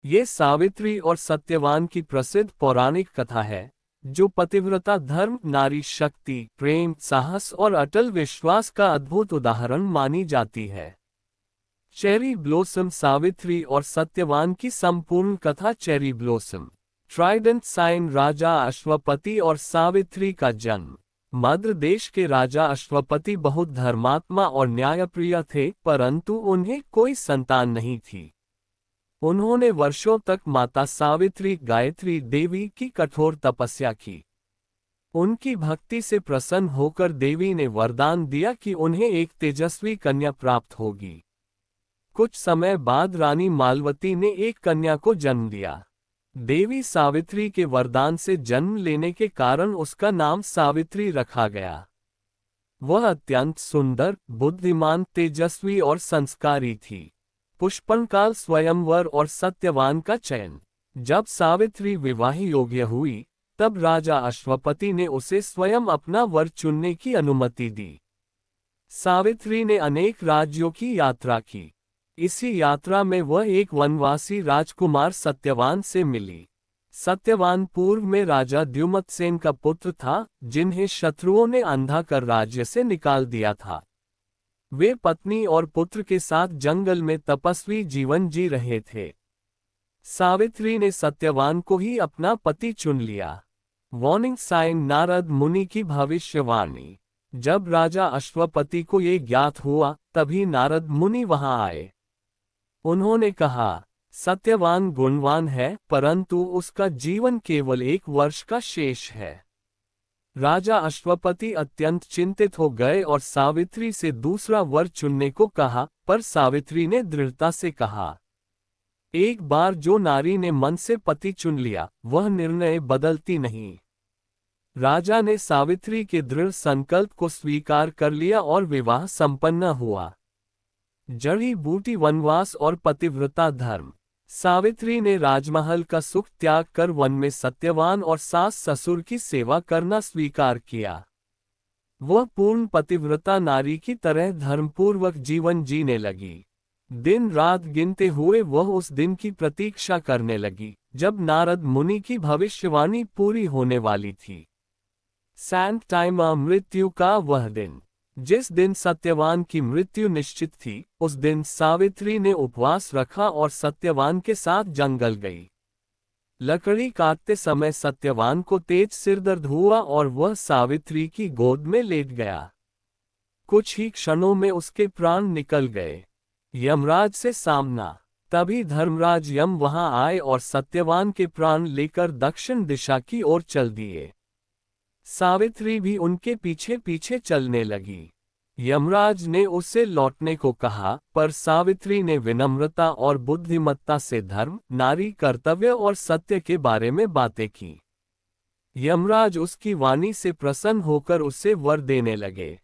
ये सावित्री और सत्यवान की प्रसिद्ध पौराणिक कथा है, जो पतिव्रता धर्म, नारी शक्ति, प्रेम, साहस और अटल विश्वास का अद्भुत उदाहरण मानी जाती है। चेरी ब्लॉसम सावित्री और सत्यवान की संपूर्ण कथा। Cherry blossom trident sign. राजा अश्वपति और सावित्री का जन्म। मध्य देश के राजा अश्वपति बहुत धर्मात्मा और न्यायप्रिय थे, परंतु उन्हें कोई संतान नहीं थी। उन्होंने वर्षों तक माता सावित्री गायत्री देवी की कठोर तपस्या की। उनकी भक्ति से प्रसन्न होकर देवी ने वरदान दिया कि उन्हें एक तेजस्वी कन्या प्राप्त होगी। कुछ समय बाद रानी मालवती ने एक कन्या को जन्म दिया। देवी सावित्री के वरदान से जन्म लेने के कारण उसका नाम सावित्री रखा गया। वह अत्यंत सुंदर, बुद्धिमान, तेजस्वी और संस्कारी थी। पुष्पनकाल स्वयंवर और सत्यवान का चयन। जब सावित्री विवाह योग्य हुई, तब राजा अश्वपति ने उसे स्वयं अपना वर चुनने की अनुमति दी। सावित्री ने अनेक राज्यों की यात्रा की। इसी यात्रा में वह एक वनवासी राजकुमार सत्यवान से मिली। सत्यवान पूर्व में राजा द्युमत्सेन का पुत्र था, जिन्हें शत्रुओं ने अंधा कर राज्य से निकाल दिया था। वे पत्नी और पुत्र के साथ जंगल में तपस्वी जीवन जी रहे थे। सावित्री ने सत्यवान को ही अपना पति चुन लिया। Warning sign. नारद मुनि की भविष्यवाणी। जब राजा अश्वपति को ये ज्ञात हुआ, तभी नारद मुनि वहां आए। उन्होंने कहा, सत्यवान गुणवान है, परंतु उसका जीवन केवल 1 वर्ष का शेष है। राजा अश्वपति अत्यंत चिंतित हो गए और सावित्री से दूसरा वर चुनने को कहा, पर सावित्री ने दृढ़ता से कहा, एक बार जो नारी ने मन से पति चुन लिया, वह निर्णय बदलती नहीं। राजा ने सावित्री के दृढ़ संकल्प को स्वीकार कर लिया और विवाह संपन्न हुआ। जड़ी बूटी, वनवास और पतिव्रता धर्म। सावित्री ने राजमहल का सुख त्याग कर वन में सत्यवान और सास ससुर की सेवा करना स्वीकार किया। वह पूर्ण पतिव्रता नारी की तरह धर्मपूर्वक जीवन जीने लगी। दिन रात गिनते हुए वह उस दिन की प्रतीक्षा करने लगी, जब नारद मुनि की भविष्यवाणी पूरी होने वाली थी। Sand time. मृत्यु का वह दिन। जिस दिन सत्यवान की मृत्यु निश्चित थी, उस दिन सावित्री ने उपवास रखा और सत्यवान के साथ जंगल गई। लकड़ी काटते समय सत्यवान को तेज सिरदर्द हुआ और वह सावित्री की गोद में लेट गया। कुछ ही क्षणों में उसके प्राण निकल गए। यमराज से सामना। तभी धर्मराज यम वहां आए और सत्यवान के प्राण लेकर दक्षिण दिशा की ओर चल दिए। सावित्री भी उनके पीछे पीछे चलने लगी। यमराज ने उससे लौटने को कहा, पर सावित्री ने विनम्रता और बुद्धिमत्ता से धर्म, नारी कर्तव्य और सत्य के बारे में बातें की। यमराज उसकी वाणी से प्रसन्न होकर उसे वर देने लगे।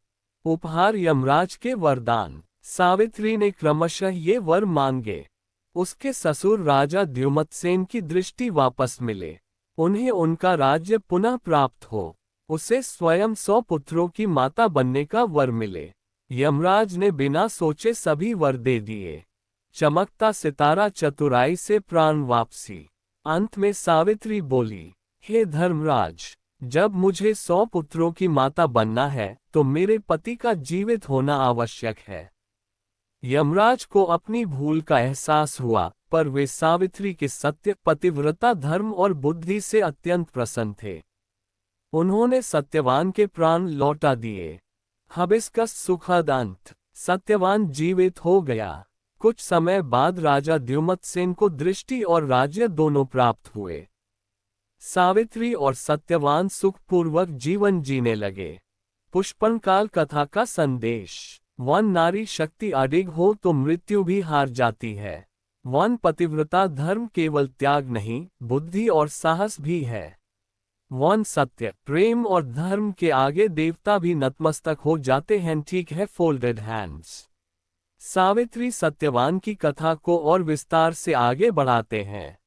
उपहार। यमराज के वरदान। सावित्री ने क्रमशः ये वर मांगे। उसके ससुर राजा द्युमत्सेन की दृष्टि वापस मिले। उन्हें उनका राज्य पुनः प्राप्त हो। उसे स्वयं 100 पुत्रों की माता बनने का वर मिले। यमराज ने बिना सोचे सभी वर दे दिए। चमकता सितारा, चतुराई से प्राण वापसी। अंत में सावित्री बोली, हे धर्मराज, जब मुझे 100 पुत्रों की माता बनना है, तो मेरे पति का जीवित होना आवश्यक है। यमराज को अपनी भूल का एहसास हुआ, पर वे सावित्री के सत्य, पतिव्रता धर्म और बुद्धि से अत्यंत प्रसन्न थे। उन्होंने सत्यवान के प्राण लौटा दिए। हबिस्कस। सुखद अंत। सत्यवान जीवित हो गया। कुछ समय बाद राजा द्युमत्सेन को दृष्टि और राज्य दोनों प्राप्त हुए। सावित्री और सत्यवान सुखपूर्वक जीवन जीने लगे। पुष्पनकाल कथा का संदेश। वन नारी शक्ति अडिग हो तो मृत्यु भी हार जाती है। वन पतिव्रता धर्म केवल त्याग नहीं, बुद्धि और साहस भी है। वन सत्य, प्रेम और धर्म के आगे देवता भी नतमस्तक हो जाते हैं। ठीक है। Folded hands. सावित्री सत्यवान की कथा को और विस्तार से आगे बढ़ाते हैं।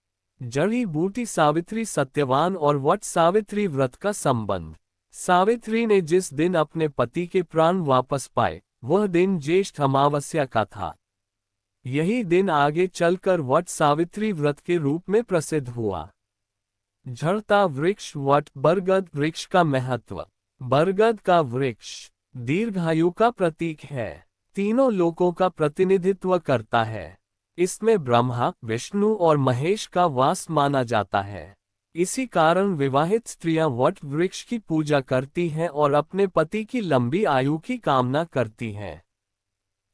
जड़ी बूटी। सावित्री सत्यवान और वट सावित्री व्रत का संबंध। सावित्री ने जिस दिन अपने पति के प्राण वापस पाए, वह दिन ज्येष्ठ अमावस्या का था। यही दिन आगे चलकर वट सावित्री व्रत के रूप में प्रसिद्ध हुआ। झड़ता वृक्ष वट बरगद वृक्ष का महत्व। बरगद का वृक्ष दीर्घायु का प्रतीक है, तीनों लोकों का प्रतिनिधित्व करता है। इसमें ब्रह्मा, विष्णु और महेश का वास माना जाता है। इसी कारण विवाहित स्त्रियां वट वृक्ष की पूजा करती हैं और अपने पति की लंबी आयु की कामना करती हैं।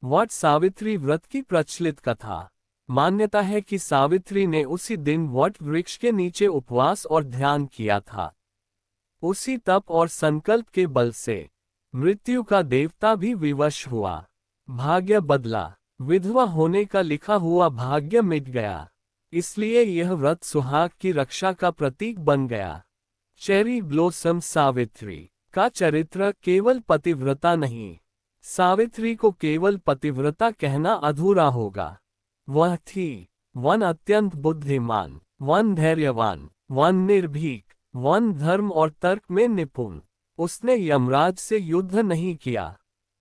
वट सावित्री व्रत की प्रचलित कथा। मान्यता है कि सावित्री ने उसी दिन वट वृक्ष के नीचे उपवास और ध्यान किया था। उसी तप और संकल्प के बल से मृत्यु का देवता भी विवश हुआ। भाग्य बदला, विधवा होने का लिखा हुआ भाग्य मिट गया। इसलिए यह व्रत सुहाग की रक्षा का प्रतीक बन गया। चेरी ब्लॉसम सावित्री का चरित्र केवल पतिव्रता नहीं। सावित्री को केवल पतिव्रता कहना अधूरा होगा। वह थी वन अत्यंत बुद्धिमान, वन धैर्यवान, वन निर्भीक, वन धर्म और तर्क में निपुण। उसने यमराज से युद्ध नहीं किया,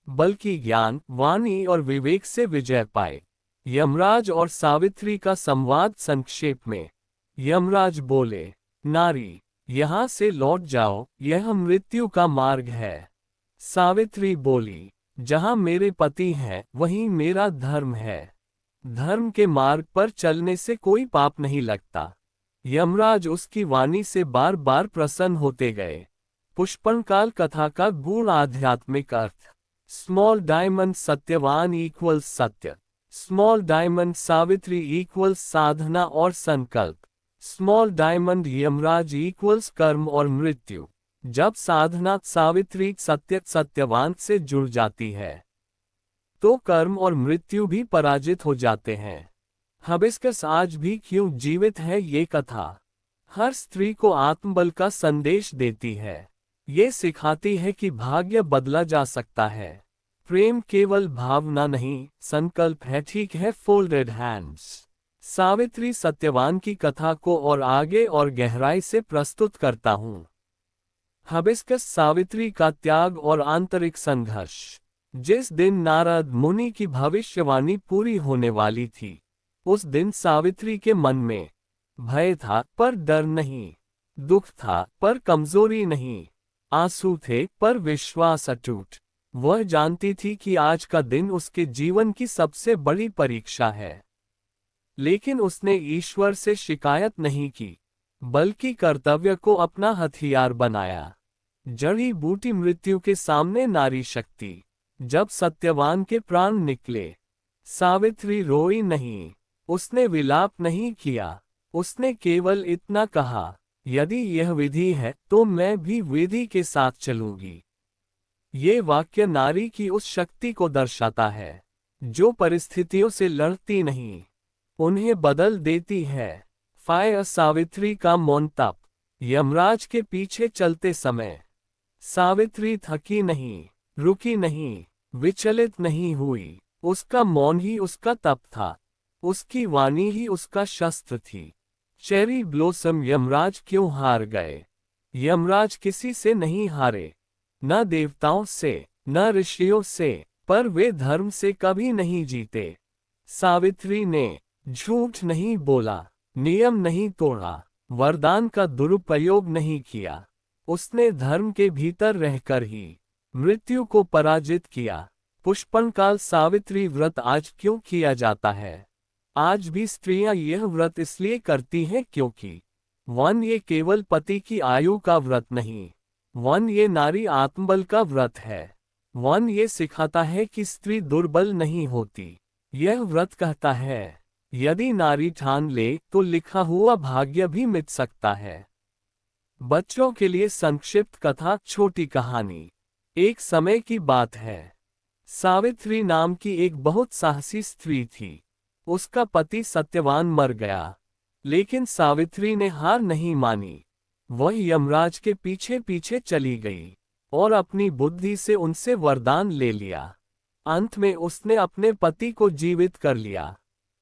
बल्कि ज्ञान, वाणी और विवेक से विजय पाए। यमराज और सावित्री का संवाद संक्षेप में। यमराज बोले, नारी, यहाँ से लौट जाओ, यह मृत्यु का मार्ग है। सावित्री बोली, जहाँ मेरे पति हैं, वहीं मेरा धर्म है। धर्म के मार्ग पर चलने से कोई पाप नहीं लगता। यमराज उसकी वाणी से बार बार प्रसन्न होते गए। पुष्पनकाल कथा का गूढ़ आध्यात्मिक अर्थ। स्मॉल डायमंड सत्यवान इक्वल्स सत्य। स्मॉल डायमंड सावित्री इक्वल्स साधना और संकल्प। स्मॉल डायमंड यमराज इक्वल्स कर्म और मृत्यु। जब साधना सावित्री सत्य सत्यवान से जुड़ जाती है तो कर्म और मृत्यु भी पराजित हो जाते हैं। हिबिस्कस आज भी क्यों जीवित है ये कथा हर स्त्री को आत्मबल का संदेश देती है। ये सिखाती है कि भाग्य बदला जा सकता है। प्रेम केवल भावना नहीं, संकल्प है। ठीक है, फोल्डेड हैंड्स। सावित्री सत्यवान की कथा को और आगे और गहराई से प्रस्तुत करता हूँ। हिबिस्कस सावित्री का त्याग और आंतरिक संघर्ष। जिस दिन नारद मुनि की भविष्यवाणी पूरी होने वाली थी, उस दिन सावित्री के मन में भय था पर डर नहीं, दुख था पर कमजोरी नहीं, आंसू थे पर विश्वास अटूट। वह जानती थी कि आज का दिन उसके जीवन की सबसे बड़ी परीक्षा है। लेकिन उसने ईश्वर से शिकायत नहीं की, बल्कि कर्तव्य को अपना हथियार बनाया। जड़ी बूटी मृत्यु के सामने नारी शक्ति। जब सत्यवान के प्राण निकले, सावित्री रोई नहीं, उसने विलाप नहीं किया। उसने केवल इतना कहा, यदि यह विधि है तो मैं भी विधि के साथ चलूंगी। ये वाक्य नारी की उस शक्ति को दर्शाता है जो परिस्थितियों से लड़ती नहीं, उन्हें बदल देती है। फायर सावित्री का मौन तप। यमराज के पीछे चलते समय सावित्री थकी नहीं, रुकी नहीं, विचलित नहीं हुई। उसका मौन ही उसका तप था, उसकी वाणी ही उसका शस्त्र थी। चेरी ब्लॉसम यमराज क्यों हार गए? यमराज किसी से नहीं हारे, न देवताओं से, न ऋषियों से, पर वे धर्म से कभी नहीं जीते। सावित्री ने झूठ नहीं बोला, नियम नहीं तोड़ा, वरदान का दुरुपयोग नहीं किया। उसने धर्म के भीतर रहकर ही मृत्यु को पराजित किया। पुष्पनकाल सावित्री व्रत आज क्यों किया जाता है? आज भी स्त्रियां यह व्रत इसलिए करती हैं क्योंकि वन ये केवल पति की आयु का व्रत नहीं, वन ये नारी आत्मबल का व्रत है। वन ये सिखाता है कि स्त्री दुर्बल नहीं होती। यह व्रत कहता है, यदि नारी ठान ले तो लिखा हुआ भाग्य भी मिट सकता है। बच्चों के लिए संक्षिप्त कथा। छोटी कहानी। एक समय की बात है, सावित्री नाम की एक बहुत साहसी स्त्री थी। उसका पति सत्यवान मर गया, लेकिन सावित्री ने हार नहीं मानी। वह यमराज के पीछे पीछे चली गई और अपनी बुद्धि से उनसे वरदान ले लिया। अंत में उसने अपने पति को जीवित कर लिया।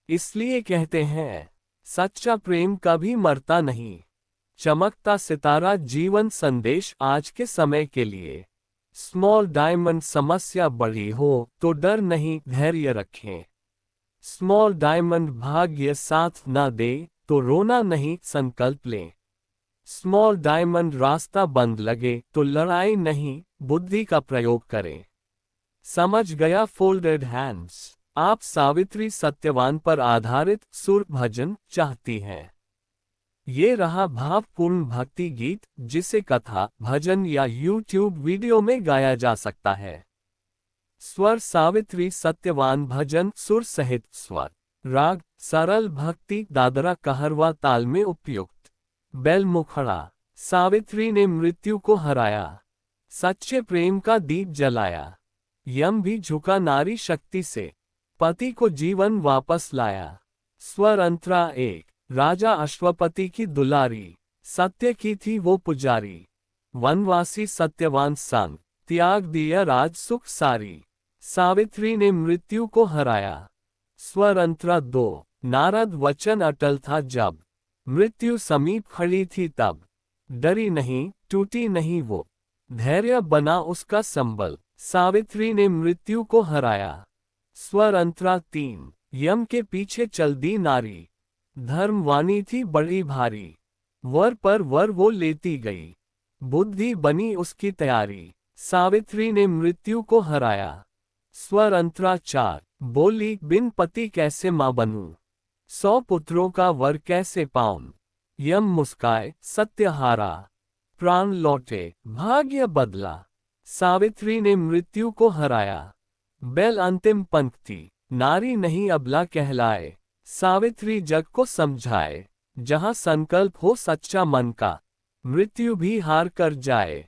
इसलिए कहते हैं, सच्चा प्रेम कभी मरता नहीं। चमकता सितारा जीवन संदेश आज के समय के लिए। Small diamond. समस्या बड़ी हो तो डर नहीं, धैर्य रखें। स्मॉल डायमंड भाग्य साथ न दे तो रोना नहीं संकल्प लें। स्मॉल डायमंड रास्ता बंद लगे तो लड़ाई नहीं बुद्धि का प्रयोग करें। समझ गया फोल्डेड हैंड्स। आप सावित्री सत्यवान पर आधारित सुर भजन चाहती हैं। ये रहा भावपूर्ण भक्ति गीत जिसे कथा भजन या यूट्यूब वीडियो में गाया जा सकता है। स्वर सावित्री सत्यवान भजन सुर सहित स्वर। राग सरल भक्ति दादरा कहरवा ताल में उपयुक्त। बैल मुखड़ा। सावित्री ने मृत्यु को हराया, सच्चे प्रेम का दीप जलाया। यम भी झुका नारी शक्ति से, पति को जीवन वापस लाया। स्वर अंतरा एक। राजा अश्वपति की दुलारी, सत्य की थी वो पुजारी। वनवासी सत्यवान संग, त्याग दिया राज सुख सारी। सावित्री ने मृत्यु को हराया। स्वर अंतरा दो। नारद वचन अटल था जब, मृत्यु समीप खड़ी थी तब। डरी नहीं टूटी नहीं वो, धैर्य बना उसका संबल। सावित्री ने मृत्यु को हराया। स्वर अंतरा तीन। यम के पीछे चल दी नारी, धर्मवाणी थी बड़ी भारी। वर पर वर वो लेती गई, बुद्धि बनी उसकी तैयारी। सावित्री ने मृत्यु को हराया। स्वर अंतरा चार। बोली बिन पति कैसे मां बनूं, 100 पुत्रों का वर कैसे पाऊं। यम मुस्काए सत्य हारा, प्राण लौटे भाग्य बदला। सावित्री ने मृत्यु को हराया। बैल अंतिम पंक्ति। नारी नहीं अबला कहलाए, सावित्री जग को समझाए। जहां संकल्प हो सच्चा मन का, मृत्यु भी हार कर जाए।